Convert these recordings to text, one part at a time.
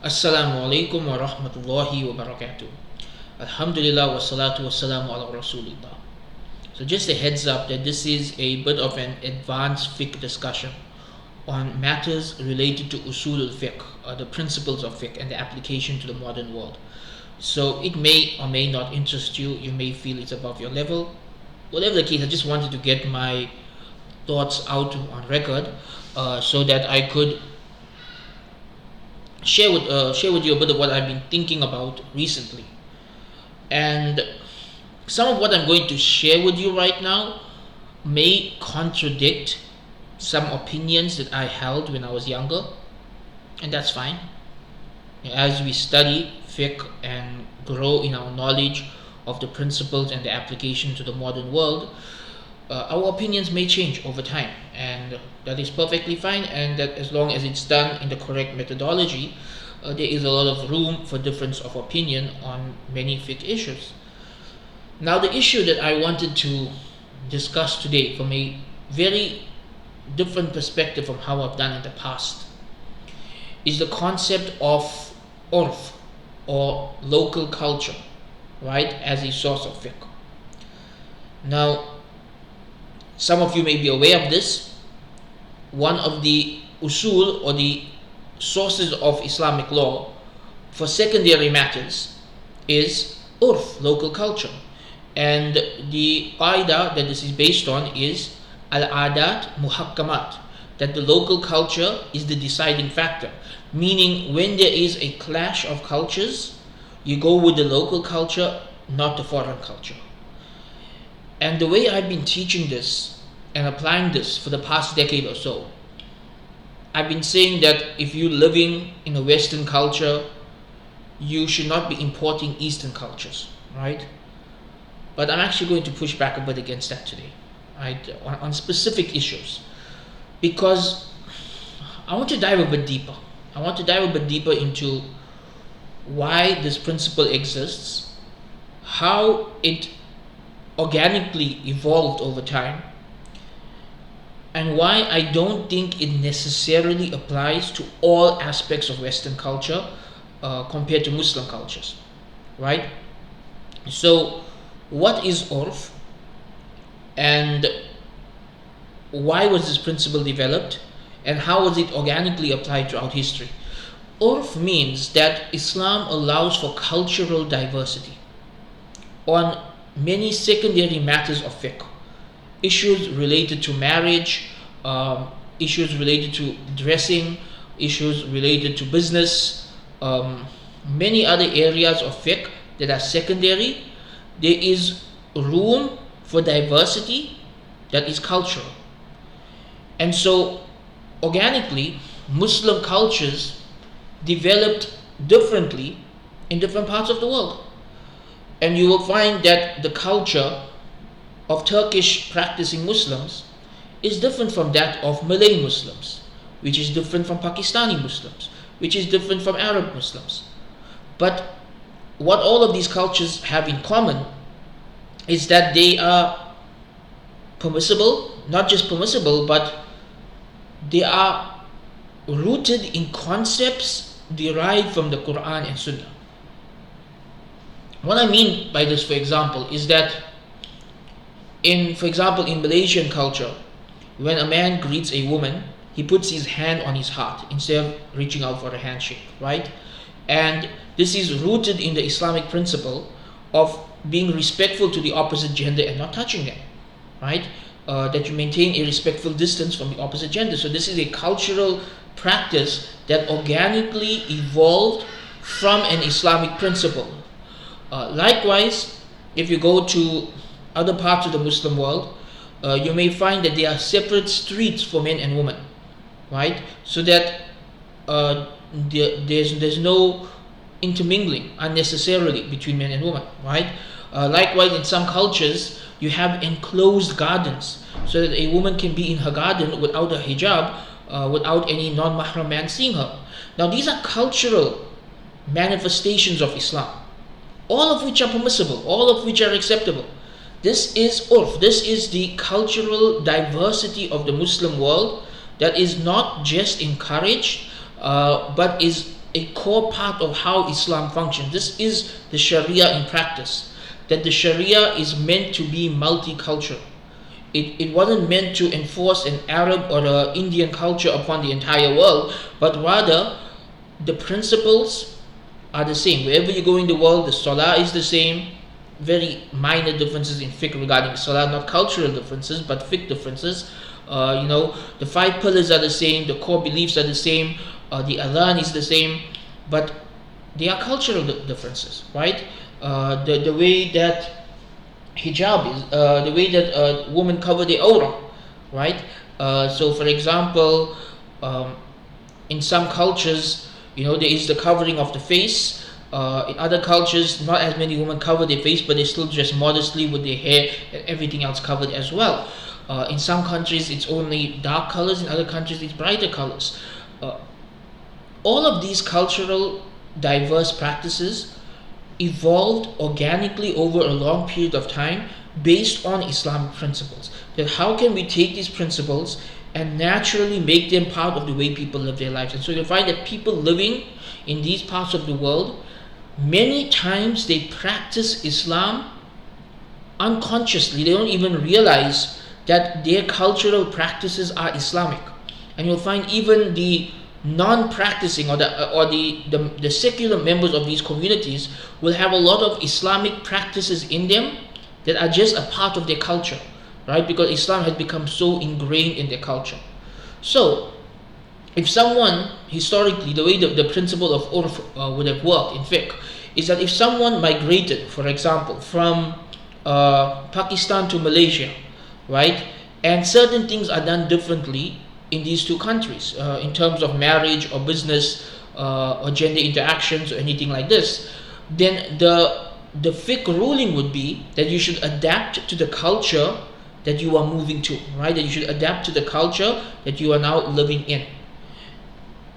Assalamu alaikum wa rahmatullahi wa barakatuh. Alhamdulillah wa salatu wa salamu ala rasulillah. So just a heads up that this is a bit of an advanced fiqh discussion on matters related to usul al-fiqh, the principles of fiqh and the application to the modern world. So it may or may not interest you. You may feel it's above your level. Whatever the case, I just wanted to get my thoughts out on record so that I could share with you a bit of what I've been thinking about recently. And some of what I'm going to share with you right now may contradict some opinions that I held when I was younger, and that's fine. As we study fiqh and grow in our knowledge of the principles and the application to the modern world, our opinions may change over time, and that is perfectly fine. And that as long as it's done in the correct methodology, there is a lot of room for difference of opinion on many fiqh issues. Now, the issue that I wanted to discuss today from a very different perspective from how I've done in the past is the concept of urf, or local culture, right, as a source of fiqh. Now, some of you may be aware of this. One of the usul, or the sources of Islamic law for secondary matters, is urf, local culture. And the qaida that this is based on is al-adat muhakkamat, that the local culture is the deciding factor. Meaning, when there is a clash of cultures, you go with the local culture, not the foreign culture. And the way I've been teaching this and applying this for the past decade or so, I've been saying that if you're living in a Western culture, you should not be importing Eastern cultures, right? But I'm actually going to push back a bit against that today, right, on specific issues, because I want to dive a bit deeper. I want to dive a bit deeper into why this principle exists, how it organically evolved over time, and why I don't think it necessarily applies to all aspects of Western culture compared to Muslim cultures, right? So, what is urf, and why was this principle developed, and how was it organically applied throughout history? Urf means that Islam allows for cultural diversity on many secondary matters of fiqh, issues related to marriage, issues related to dressing, issues related to business, many other areas of fiqh that are secondary. There is room for diversity that is cultural. And so, organically, Muslim cultures developed differently in different parts of the world. And you will find that the culture of Turkish practicing Muslims is different from that of Malay Muslims, which is different from Pakistani Muslims, which is different from Arab Muslims. But what all of these cultures have in common is that they are permissible, not just permissible, but they are rooted in concepts derived from the Quran and Sunnah. What I mean by this, for example, is that in Malaysian culture, when a man greets a woman, he puts his hand on his heart instead of reaching out for a handshake, right? And this is rooted in the Islamic principle of being respectful to the opposite gender and not touching them, right? That you maintain a respectful distance from the opposite gender. So this is a cultural practice that organically evolved from an Islamic principle. Likewise, if you go to other parts of the Muslim world, you may find that there are separate streets for men and women, right? So that there's no intermingling unnecessarily between men and women, right? Likewise, in some cultures, you have enclosed gardens so that a woman can be in her garden without a hijab, without any non-mahram man seeing her. Now, these are cultural manifestations of Islam, all of which are permissible, all of which are acceptable. This is urf, this is the cultural diversity of the Muslim world that is not just encouraged, but is a core part of how Islam functions. This is the Sharia in practice. That the Sharia is meant to be multicultural. It wasn't meant to enforce an Arab or an Indian culture upon the entire world, but rather the principles are the same. Wherever you go in the world, the Salah is the same. Very minor differences in fiqh regarding Salah, not cultural differences, but fiqh differences. The 5 pillars are the same, the core beliefs are the same, the adhan is the same, but there are cultural differences, right? The way that hijab is, the way that women cover their aura, right? So, for example, in some cultures, there is the covering of the face. In other cultures, not as many women cover their face, but they still dress modestly with their hair and everything else covered as well. In some countries, it's only dark colors. In other countries, it's brighter colors. All of these cultural diverse practices evolved organically over a long period of time based on Islamic principles. That how can we take these principles and naturally make them part of the way people live their lives? And so you'll find that people living in these parts of the world, many times they practice Islam unconsciously. They don't even realize that their cultural practices are Islamic. And you'll find even the non-practicing or the secular members of these communities will have a lot of Islamic practices in them that are just a part of their culture, right? Because Islam has become so ingrained in their culture. So if someone, historically, the way the principle of urf would have worked in fiqh is that if someone migrated, for example, from Pakistan to Malaysia, right, and certain things are done differently in these two countries in terms of marriage or business or gender interactions or anything like this, then the fiqh ruling would be that you should adapt to the culture that you are moving to, right? That you should adapt to the culture that you are now living in.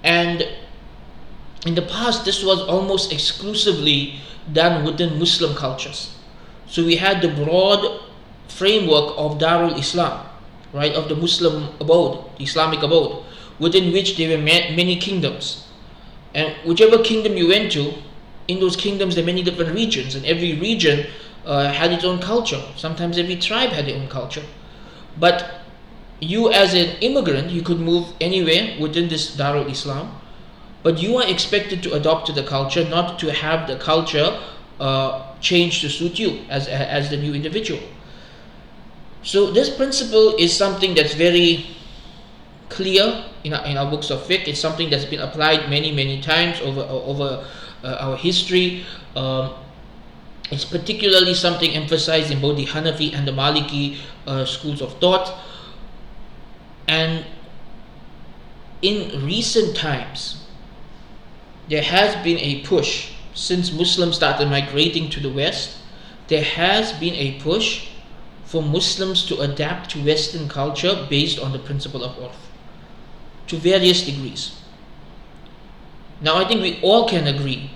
And in the past, this was almost exclusively done within Muslim cultures. So we had the broad framework of Darul Islam, right, of the Muslim abode, the Islamic abode, within which there were many kingdoms. And whichever kingdom you went to, in those kingdoms there are many different regions, and every region had its own culture. Sometimes every tribe had their own culture. But you as an immigrant, you could move anywhere within this Darul Islam, but you are expected to adopt to the culture, not to have the culture change to suit you as the new individual. So this principle is something that's very clear in our books of fiqh. It's something that's been applied many times over our history. It's particularly something emphasized in both the Hanafi and the Maliki schools of thought. And in recent times, there has been a push, since Muslims started migrating to the West, there has been a push for Muslims to adapt to Western culture based on the principle of urf, to various degrees. Now I think we all can agree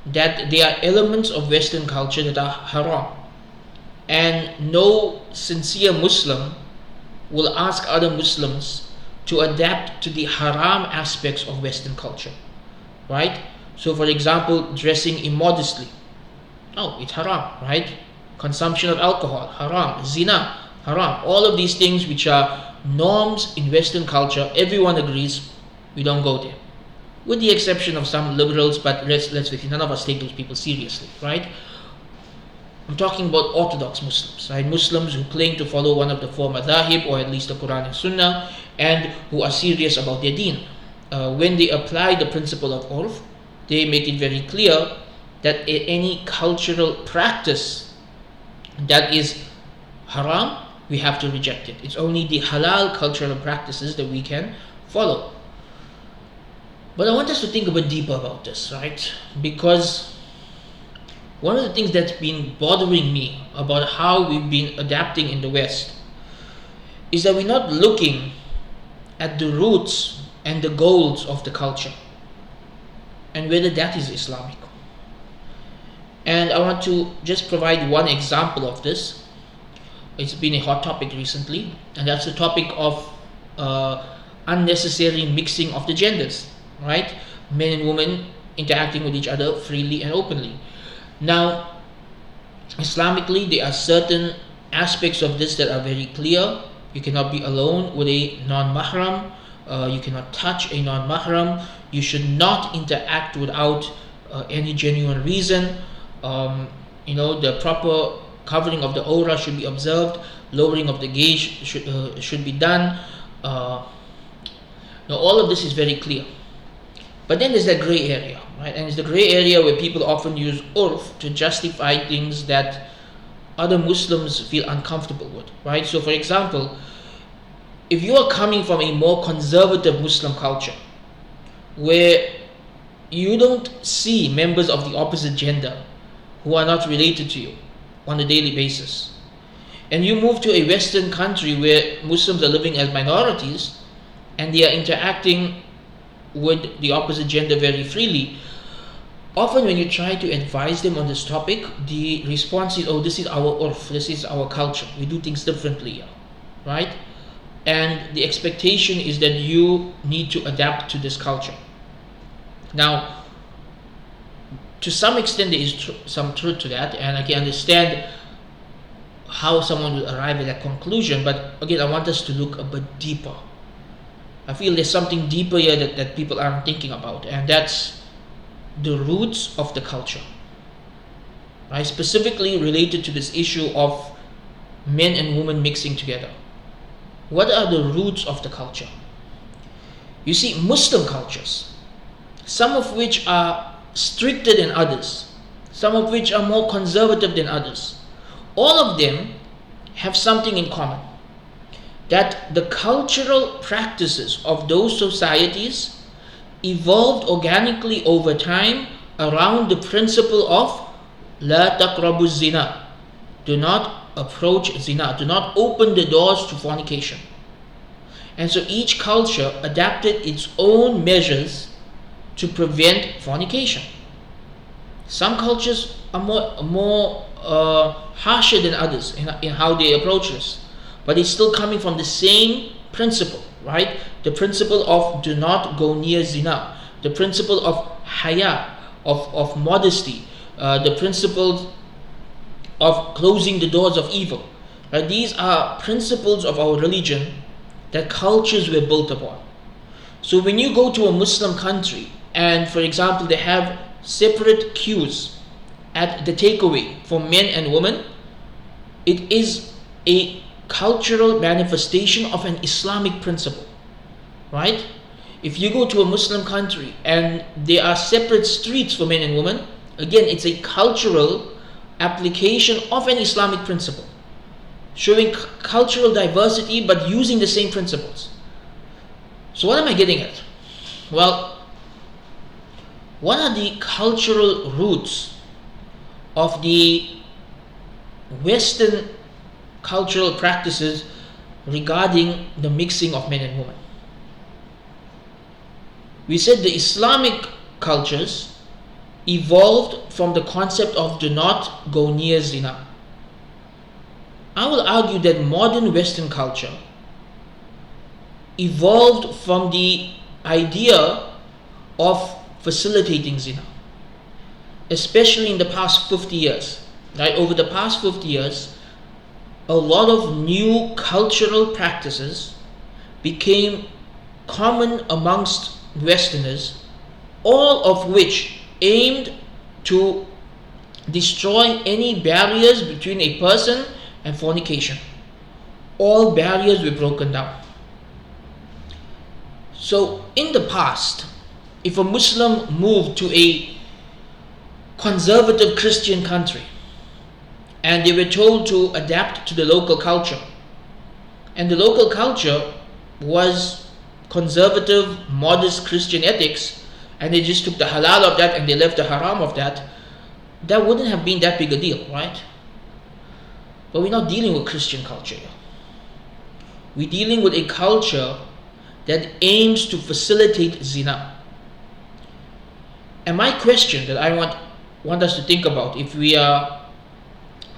that there are elements of Western culture that are haram, and no sincere Muslim will ask other Muslims to adapt to the haram aspects of Western culture, right? So for example, dressing immodestly, oh, it's haram, right? Consumption of alcohol, haram. Zina, haram. All of these things which are norms in Western culture, everyone agrees we don't go there, with the exception of some liberals. But let's face it, none of us take those people seriously, right? I'm talking about Orthodox Muslims, right? Muslims who claim to follow one of the 4 madhahib, or at least the Quran and Sunnah, and who are serious about their deen. When they apply the principle of urf, they make it very clear that any cultural practice that is haram, we have to reject it. It's only the halal cultural practices that we can follow. But I want us to think a bit deeper about this, right? Because one of the things that's been bothering me about how we've been adapting in the West is that we're not looking at the roots and the goals of the culture and whether that is Islamic. And I want to just provide one example of this. It's been a hot topic recently, and that's the topic of unnecessary mixing of the genders, right? men and women interacting with each other freely and openly. Now, Islamically, there are certain aspects of this that are very clear. You cannot be alone with a non-mahram. You cannot touch a non-mahram. You should not interact without any genuine reason. The proper covering of the aura should be observed. Lowering of the gaze should be done. Now, all of this is very clear. But then there's that gray area, right? And it's the gray area where people often use urf to justify things that other Muslims feel uncomfortable with, right? So, for example, if you are coming from a more conservative Muslim culture where you don't see members of the opposite gender who are not related to you on a daily basis, and you move to a Western country where Muslims are living as minorities and they are interacting with the opposite gender very freely, often when you try to advise them on this topic, the response is, oh, this is our urf, this is our culture, we do things differently, right? And the expectation is that you need to adapt to this culture. Now, to some extent there is some truth to that, and I can understand how someone will arrive at that conclusion, but again, I want us to look a bit deeper. I feel there's something deeper here that people aren't thinking about, and that's the roots of the culture, right? Specifically related to this issue of men and women mixing together. What are the roots of the culture? You see, Muslim cultures, some of which are stricter than others, some of which are more conservative than others, all of them have something in common: that the cultural practices of those societies evolved organically over time around the principle of La taqrabu zina, do not approach zina, do not open the doors to fornication. And so each culture adapted its own measures to prevent fornication. Some cultures are more harsher than others in how they approach this, but it's still coming from the same principle, right? The principle of do not go near zina, the principle of haya, of modesty, the principle of closing the doors of evil. Right? These are principles of our religion that cultures were built upon. So when you go to a Muslim country and, for example, they have separate queues at the takeaway for men and women, it is a cultural manifestation of an Islamic principle, right? If you go to a Muslim country and there are separate streets for men and women, again, it's a cultural application of an Islamic principle, showing cultural diversity but using the same principles. So what am I getting at? Well, what are the cultural roots of the Western cultural practices regarding the mixing of men and women? We said the Islamic cultures evolved from the concept of do not go near zina. I will argue that modern Western culture evolved from the idea of facilitating zina, especially in the past 50 years. Right? Over the past 50 years, a lot of new cultural practices became common amongst Westerners, all of which aimed to destroy any barriers between a person and fornication. All barriers were broken down. So in the past, if a Muslim moved to a conservative Christian country and they were told to adapt to the local culture, and the local culture was conservative, modest Christian ethics, and they just took the halal of that and they left the haram of that, that wouldn't have been that big a deal, right? But we're not dealing with Christian culture here. We're dealing with a culture that aims to facilitate zina. And my question that I want us to think about, if we are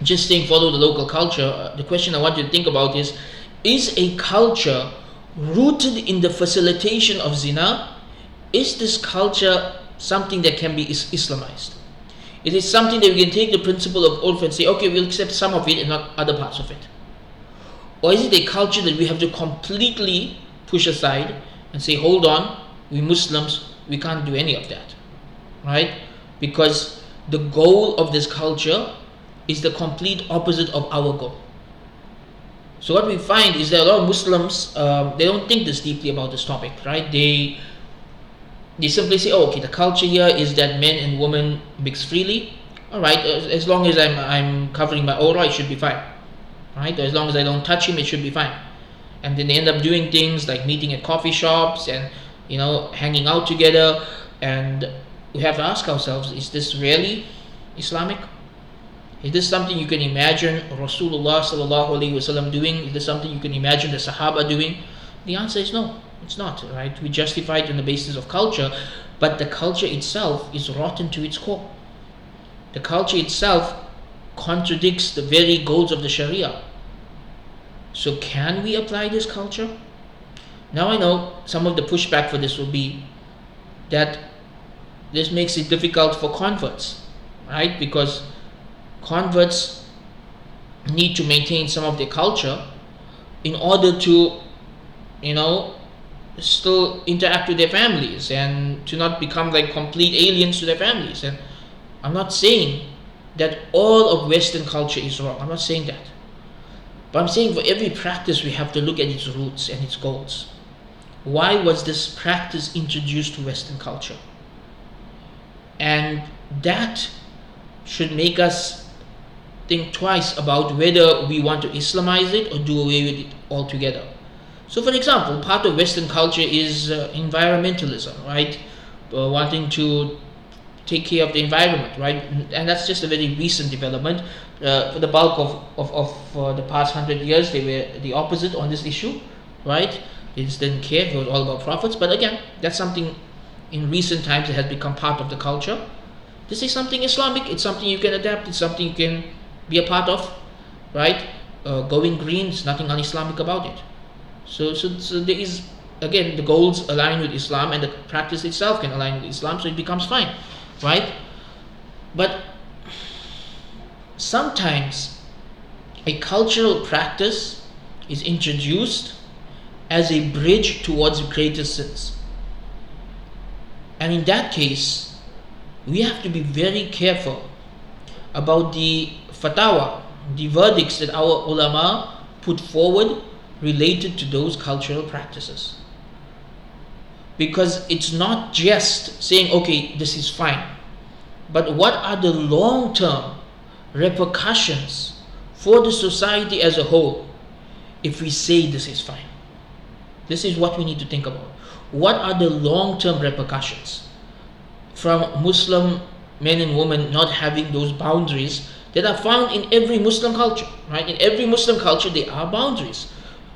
just saying follow the local culture, the question I want you to think about is a culture rooted in the facilitation of zina is this culture something that can be Islamized? It is something that we can take the principle of urf and say, okay, we'll accept some of it and not other parts of it. Or is it a culture that we have to completely push aside and say, hold on, we Muslims, we can't do any of that, right? Because the goal of this culture is the complete opposite of our goal. So what we find is that a lot of Muslims, they don't think this deeply about this topic, right? They simply say, oh, okay, the culture here is that men and women mix freely. All right, as long as I'm covering my aura, it should be fine, right? As long as I don't touch him, it should be fine. And then they end up doing things like meeting at coffee shops and hanging out together. And we have to ask ourselves: is this really Islamic? Is this something you can imagine Rasulullah sallallahu alaihi wasallam doing? Is this something you can imagine the Sahaba doing? The answer is no. It's not, right? We justify it on the basis of culture, but the culture itself is rotten to its core. The culture itself contradicts the very goals of the Sharia. So can we apply this culture? Now I know some of the pushback for this will be that this makes it difficult for converts, right? Because converts need to maintain some of their culture in order to, still interact with their families and to not become like complete aliens to their families. And I'm not saying that all of Western culture is wrong. I'm not saying that. But I'm saying for every practice we have to look at its roots and its goals. Why was this practice introduced to Western culture? And that should make us think twice about whether we want to Islamize it or do away with it altogether. So for example, part of Western culture is environmentalism, right? Wanting to take care of the environment, right? And that's just a very recent development. For the bulk of the past 100 years, they were the opposite on this issue, right? They just didn't care. It was all about profits. But again, that's something in recent times that has become part of the culture. This is something Islamic. It's something you can adapt. It's something you can be a part of, right? Going green, there's nothing un-Islamic about it. So there is, again, the goals align with Islam and the practice itself can align with Islam, so it becomes fine, right? But sometimes a cultural practice is introduced as a bridge towards greater sins. And in that case, we have to be very careful about the fatwa, the verdicts that our ulama put forward related to those cultural practices. Because it's not just saying, okay, this is fine, but what are the long-term repercussions for the society as a whole if we say this is fine? This is what we need to think about. What are the long-term repercussions from Muslim men and women not having those boundaries that are found in every Muslim culture, right? In every Muslim culture, there are boundaries,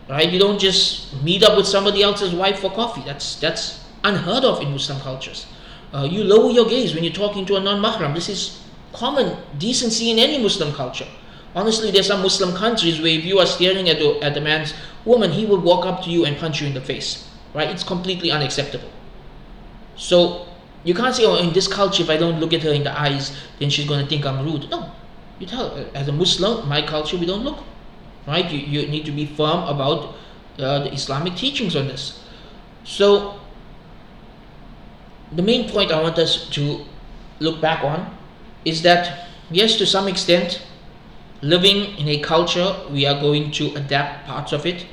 right? You don't just meet up with somebody else's wife for coffee. That's unheard of in Muslim cultures. You lower your gaze when you're talking to a non-mahram. This is common decency in any Muslim culture. Honestly, there's some Muslim countries where if you are staring at the man's woman, he will walk up to you and punch you in the face, right? It's completely unacceptable. So you can't say, oh, in this culture, if I don't look at her in the eyes, then she's going to think I'm rude. No, you tell her, as a Muslim, my culture, we don't look, right? You need to be firm about the Islamic teachings on this. So the main point I want us to look back on is that, yes, to some extent, living in a culture, we are going to adapt parts of it.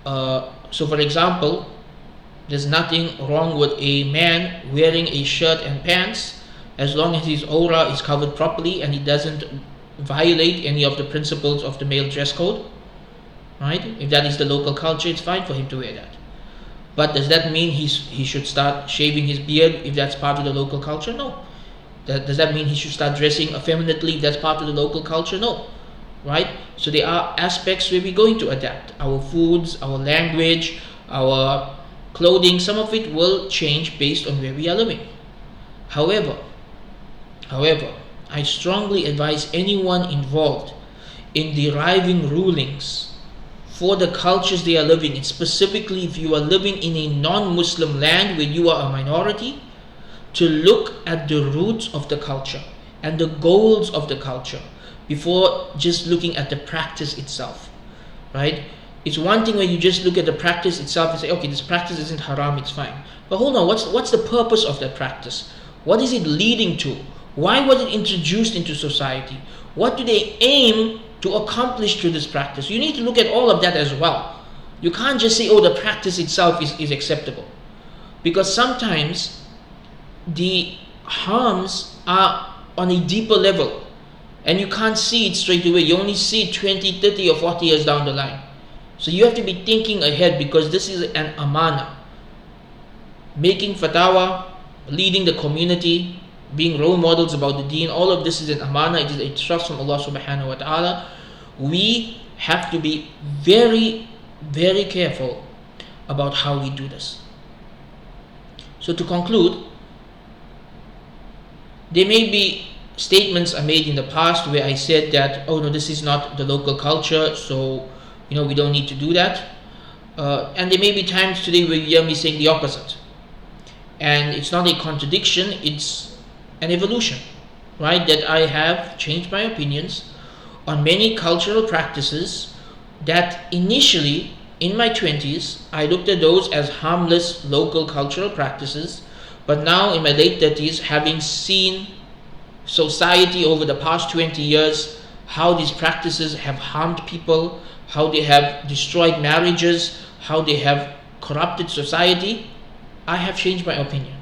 So for example, there's nothing wrong with a man wearing a shirt and pants as long as his aura is covered properly and he doesn't violate any of the principles of the male dress code, right? If that is the local culture, it's fine for him to wear that. But does that mean he should start shaving his beard if that's part of the local culture? No. Does that mean he should start dressing effeminately if that's part of the local culture? No. Right? So there are aspects where we're going to adapt. Our foods, our language, our clothing, some of it will change based on where we are living. However, I strongly advise anyone involved in deriving rulings for the cultures they are living in. Specifically, if you are living in a non-Muslim land where you are a minority, to look at the roots of the culture and the goals of the culture before just looking at the practice itself, right? It's one thing when you just look at the practice itself and say, okay, this practice isn't haram, it's fine. But hold on, what's the purpose of that practice? What is it leading to? Why was it introduced into society? What do they aim to accomplish through this practice? You need to look at all of that as well. You can't just say, oh, the practice itself is acceptable. Because sometimes the harms are on a deeper level and you can't see it straight away. You only see it 20, 30 or 40 years down the line. So you have to be thinking ahead, because this is an amana. Making fatwa, leading the community, being role models about the deen, all of this is an amana. It is a trust from Allah subhanahu wa ta'ala. We have to be very, very careful about how we do this. So to conclude, there may be statements I made in the past where I said that, oh no, this is not the local culture, so we don't need to do that. And there may be times today where you hear me saying the opposite. And it's not a contradiction, it's an evolution, right? That I have changed my opinions on many cultural practices that initially in my 20s I looked at those as harmless local cultural practices, but now in my late 30s, having seen society over the past 20 years, how these practices have harmed people, how they have destroyed marriages, how they have corrupted society, I have changed my opinion.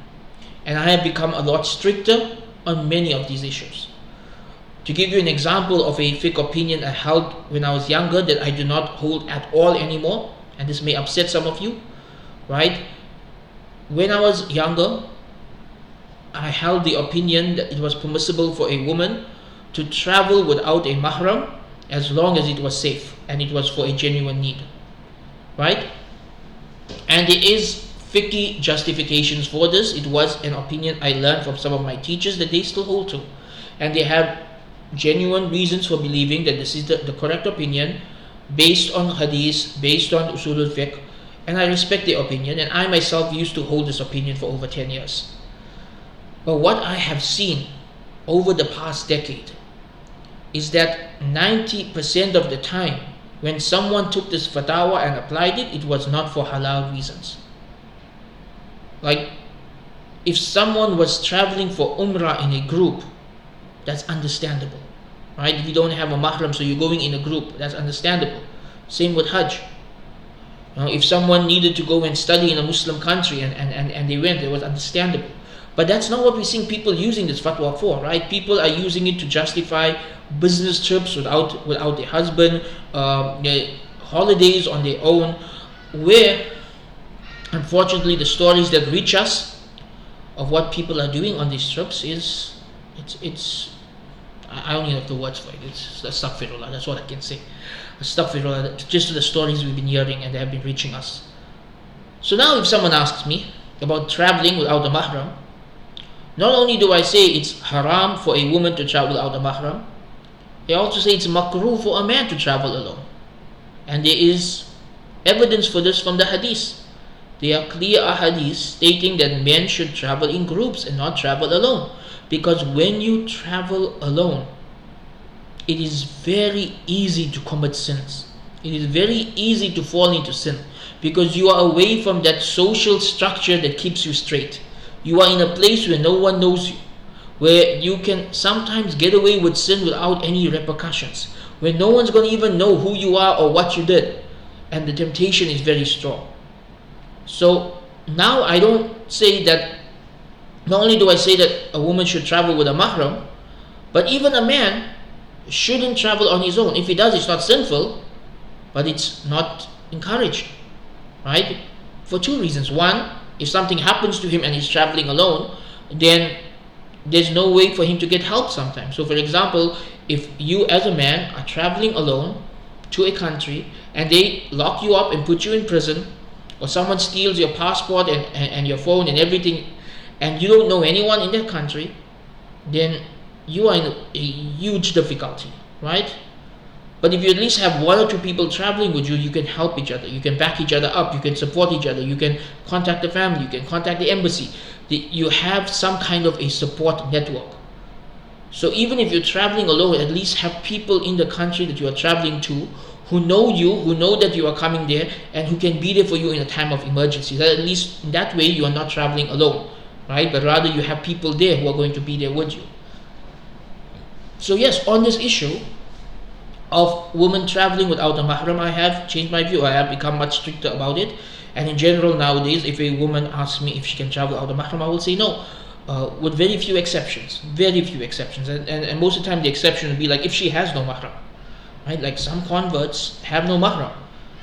And I have become a lot stricter on many of these issues. To give you an example of a fiqh opinion I held when I was younger that I do not hold at all anymore, and this may upset some of you, right? When I was younger, I held the opinion that it was permissible for a woman to travel without a mahram as long as it was safe and it was for a genuine need, right? And there is fiqh justifications for this. It was an opinion I learned from some of my teachers that they still hold to, and they have genuine reasons for believing that this is the correct opinion based on hadith, based on usul al-fiqh, and I respect their opinion, and I myself used to hold this opinion for over 10 years. But what I have seen over the past decade is that 90% of the time when someone took this fatwa and applied it, it was not for halal reasons. Like, if someone was traveling for umrah in a group, that's understandable, right? If you don't have a mahram, so you're going in a group, that's understandable. Same with hajj. If someone needed to go and study in a Muslim country and they went, it was understandable. But that's not what we're seeing people using this fatwa for, right? People are using it to justify business trips without their husband, holidays on their own, where unfortunately the stories that reach us of what people are doing on these trips is, I don't even have the words for it. It's astaghfirullah, that's what I can say. Astaghfirullah, just the stories we've been hearing and they have been reaching us. So now if someone asks me about traveling without a mahram, not only do I say it's haram for a woman to travel without a mahram, I also say it's makruh for a man to travel alone. And there is evidence for this from the hadith. There are clear ahadith stating that men should travel in groups and not travel alone. Because when you travel alone, it is very easy to commit sins. It is very easy to fall into sin, because you are away from that social structure that keeps you straight. You are in a place where no one knows you, where you can sometimes get away with sin without any repercussions, where no one's going to even know who you are or what you did, and the temptation is very strong. So now I don't say that, not only do I say that a woman should travel with a mahram, but even a man shouldn't travel on his own. If he does, it's not sinful, but it's not encouraged, right? For two reasons. One, if something happens to him and he's traveling alone, then there's no way for him to get help sometimes. So for example, if you as a man are traveling alone to a country and they lock you up and put you in prison, or someone steals your passport and your phone and everything, and you don't know anyone in that country, then you are in a huge difficulty, right? But if you at least have one or two people traveling with you, you can help each other, you can back each other up, you can support each other, you can contact the family, you can contact the embassy. You have some kind of a support network. So even if you're traveling alone, at least have people in the country that you are traveling to who know you, who know that you are coming there, and who can be there for you in a time of emergency. That at least in that way you are not traveling alone, right? But rather you have people there who are going to be there with you. So yes, on this issue of women traveling without a mahram, I have changed my view. I have become much stricter about it. And in general nowadays, if a woman asks me if she can travel without a mahram, I will say no. With very few exceptions, and most of the time the exception would be like if she has no mahram, right? Like some converts have no mahram,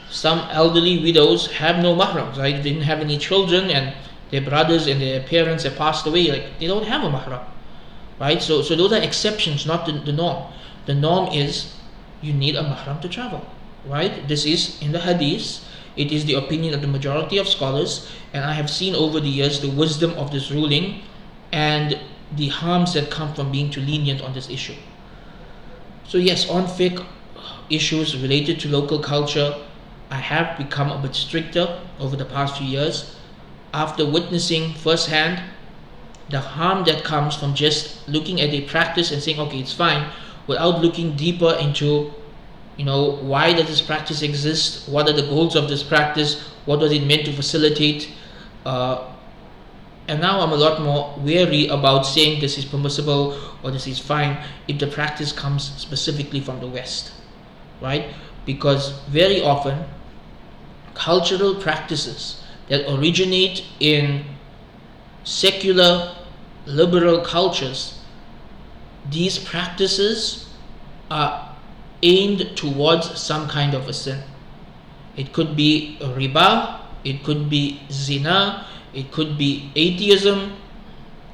some elderly widows have no mahrams, right? They didn't have any children, and their brothers and their parents have passed away, like they don't have a mahram, right? So those are exceptions, not the norm. The norm is you need a mahram to travel, right? This is in the hadith. It is the opinion of the majority of scholars, and I have seen over the years the wisdom of this ruling and the harms that come from being too lenient on this issue. So yes, on fiqh issues related to local culture, I have become a bit stricter over the past few years after witnessing firsthand the harm that comes from just looking at a practice and saying, okay, it's fine, without looking deeper into, why does this practice exist? What are the goals of this practice? What was it meant to facilitate? And now I'm a lot more wary about saying this is permissible or this is fine if the practice comes specifically from the West, right? Because very often cultural practices that originate in secular liberal cultures, these practices are aimed towards some kind of a sin. It could be riba, it could be zina, it could be atheism,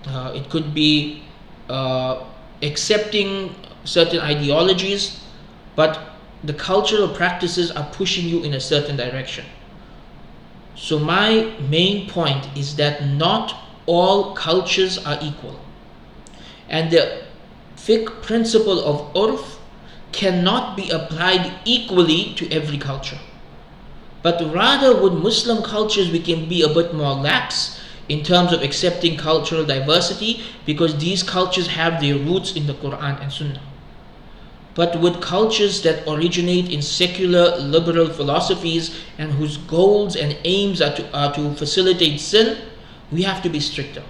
it could be accepting certain ideologies, but the cultural practices are pushing you in a certain direction. So my main point is that not all cultures are equal, and the fiqh principle of urf cannot be applied equally to every culture. But rather with Muslim cultures we can be a bit more lax in terms of accepting cultural diversity, because these cultures have their roots in the Quran and Sunnah. But with cultures that originate in secular liberal philosophies and whose goals and aims are to facilitate sin, we have to be stricter.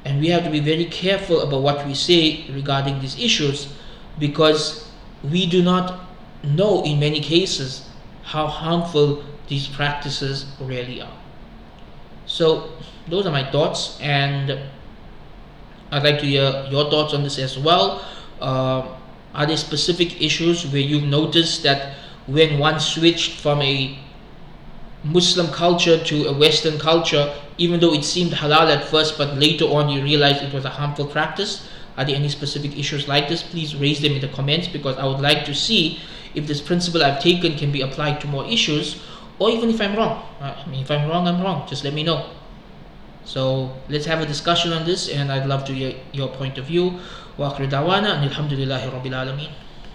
And we have to be very careful about what we say regarding these issues, because we do not know in many cases how harmful these practices really are. So those are my thoughts, and I'd like to hear your thoughts on this as well. Are there specific issues where you've noticed that when one switched from a Muslim culture to a Western culture, even though it seemed halal at first, but later on you realized it was a harmful practice? Are there any specific issues like this? Please raise them in the comments, because I would like to see if this principle I've taken can be applied to more issues, or even if I'm wrong. If I'm wrong, I'm wrong. Just let me know. So let's have a discussion on this, and I'd love to hear your point of view. Wa akhiru da'wana and alhamdulillahi rabbil alameen.